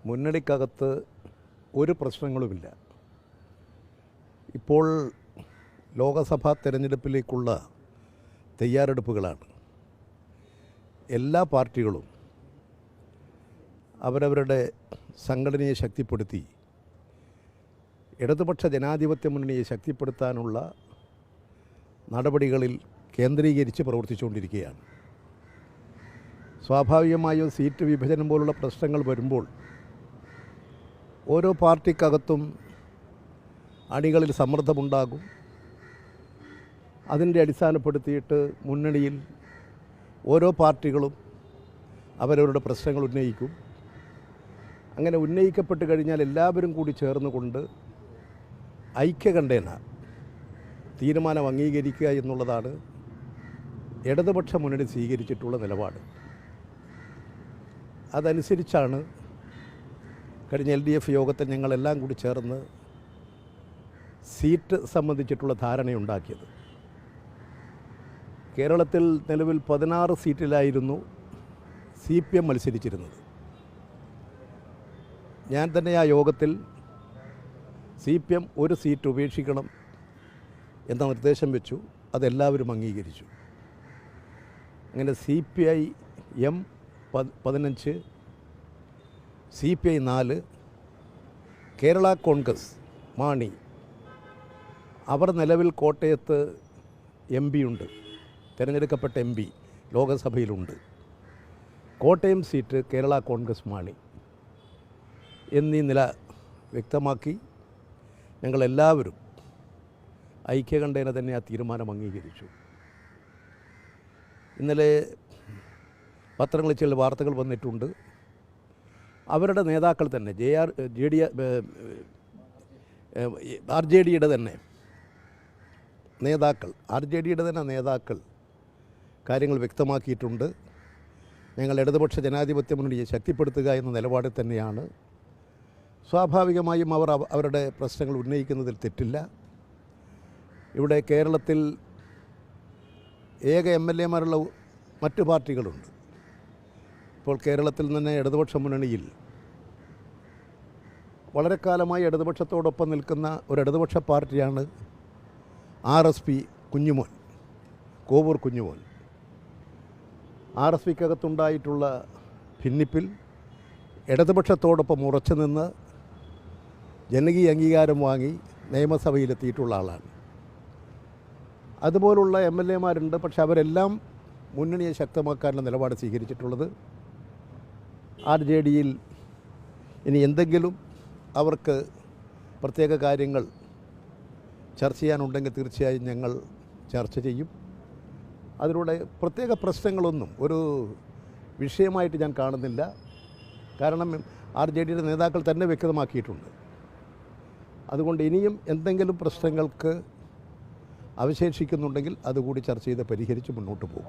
മുന്നണിക്കകത്ത് ഒരു പ്രശ്നങ്ങളുമില്ല. ഇപ്പോൾ ലോകസഭാ തെരഞ്ഞെടുപ്പിലേക്കുള്ള തയ്യാറെടുപ്പുകളാണ്. എല്ലാ പാർട്ടികളും അവരവരുടെ സംഘടനയെ ശക്തിപ്പെടുത്തി ഇടതുപക്ഷ ജനാധിപത്യ മുന്നണിയെ ശക്തിപ്പെടുത്താനുള്ള നടപടികളിൽ കേന്ദ്രീകരിച്ച് പ്രവർത്തിച്ചുകൊണ്ടിരിക്കുകയാണ്. സ്വാഭാവികമായും സീറ്റ് വിഭജനം പോലുള്ള പ്രശ്നങ്ങൾ വരുമ്പോൾ ഓരോ പാർട്ടിക്കകത്തും അണികളിൽ സമ്മർദ്ദമുണ്ടാകും. അതിൻ്റെ അടിസ്ഥാനപ്പെടുത്തിയിട്ട് മുന്നണിയിൽ ഓരോ പാർട്ടികളും അവരവരുടെ പ്രശ്നങ്ങൾ ഉന്നയിക്കും. അങ്ങനെ ഉന്നയിക്കപ്പെട്ട് കഴിഞ്ഞാൽ എല്ലാവരും കൂടി ചേർന്നുകൊണ്ട് ഐക്യകണ്ഠേന തീരുമാനം അംഗീകരിക്കുക എന്നുള്ളതാണ് ഇടതുപക്ഷ മുന്നണി സ്വീകരിച്ചിട്ടുള്ള നിലപാട്. അതനുസരിച്ചാണ് കഴിഞ്ഞ LDF യോഗത്തിൽ ഞങ്ങളെല്ലാം കൂടി ചേർന്ന് സീറ്റ് സംബന്ധിച്ചിട്ടുള്ള ധാരണയുണ്ടാക്കിയത്. കേരളത്തിൽ നിലവിൽ 16 സീറ്റിലായിരുന്നു CPM മത്സരിച്ചിരുന്നത്. ഞാൻ തന്നെ ആ യോഗത്തിൽ CPM ഒരു സീറ്റ് ഉപേക്ഷിക്കണം എന്ന നിർദ്ദേശം വെച്ചു. അതെല്ലാവരും അംഗീകരിച്ചു. അങ്ങനെ CPIM 15, CPI 4, കേരള കോൺഗ്രസ് മാണി അവർ നിലവിൽ കോട്ടയത്ത് MP ഉണ്ട്, തിരഞ്ഞെടുക്കപ്പെട്ട MP ലോകസഭയിലുണ്ട്. കോട്ടയം സീറ്റ് കേരള കോൺഗ്രസ് മാണി എന്നീ നില വ്യക്തമാക്കി ഞങ്ങളെല്ലാവരും ഐക്യകണ്ഠേന തന്നെ ആ തീരുമാനം അംഗീകരിച്ചു. ഇന്നലെ പത്രങ്ങളിൽ ചില വാർത്തകൾ വന്നിട്ടുണ്ട്. അവരുടെ നേതാക്കൾ തന്നെ RJDയുടെ തന്നെ നേതാക്കൾ കാര്യങ്ങൾ വ്യക്തമാക്കിയിട്ടുണ്ട്. ഞങ്ങൾ ഇടതുപക്ഷ ജനാധിപത്യ മുന്നണിയെ ശക്തിപ്പെടുത്തുക എന്ന നിലപാടിൽ തന്നെയാണ്. സ്വാഭാവികമായും അവരുടെ പ്രശ്നങ്ങൾ ഉന്നയിക്കുന്നതിൽ തെറ്റില്ല. ഇവിടെ കേരളത്തിൽ ഏക MLA-മാരുള്ള മറ്റു പാർട്ടികളുണ്ട്. ഇപ്പോൾ കേരളത്തിൽ തന്നെ ഇടതുപക്ഷ മുന്നണിയിൽ വളരെ കാലമായി ഇടതുപക്ഷത്തോടൊപ്പം നിൽക്കുന്ന ഒരു ഇടതുപക്ഷ പാർട്ടിയാണ് RSP കുഞ്ഞുമോൻ, കോവൂർ കുഞ്ഞുമോൻ. RSPക്കകത്തുണ്ടായിട്ടുള്ള ഭിന്നിപ്പിൽ ഇടതുപക്ഷത്തോടൊപ്പം ഉറച്ചു നിന്ന് ജനകീയ അംഗീകാരം വാങ്ങി നിയമസഭയിലെത്തിയിട്ടുള്ള ആളാണ്. അതുപോലുള്ള MLA-മാരുണ്ട്. പക്ഷെ അവരെല്ലാം മുന്നണിയെ ശക്തമാക്കാനുള്ള നിലപാട് സ്വീകരിച്ചിട്ടുള്ളത്. RJDയിൽ ഇനി എന്തെങ്കിലും അവർക്ക് പ്രത്യേക കാര്യങ്ങൾ ചർച്ച ചെയ്യാനുണ്ടെങ്കിൽ തീർച്ചയായും ഞങ്ങൾ ചർച്ച ചെയ്യും. അതിലൂടെ പ്രത്യേക പ്രശ്നങ്ങളൊന്നും ഒരു വിഷയമായിട്ട് ഞാൻ കാണുന്നില്ല. കാരണം RJDയുടെ നേതാക്കൾ തന്നെ വ്യക്തമാക്കിയിട്ടുണ്ട്. അതുകൊണ്ട് ഇനിയും എന്തെങ്കിലും പ്രശ്നങ്ങൾക്ക് അവശേഷിക്കുന്നുണ്ടെങ്കിൽ അതുകൂടി ചർച്ച ചെയ്ത് പരിഹരിച്ച് മുന്നോട്ട് പോകും.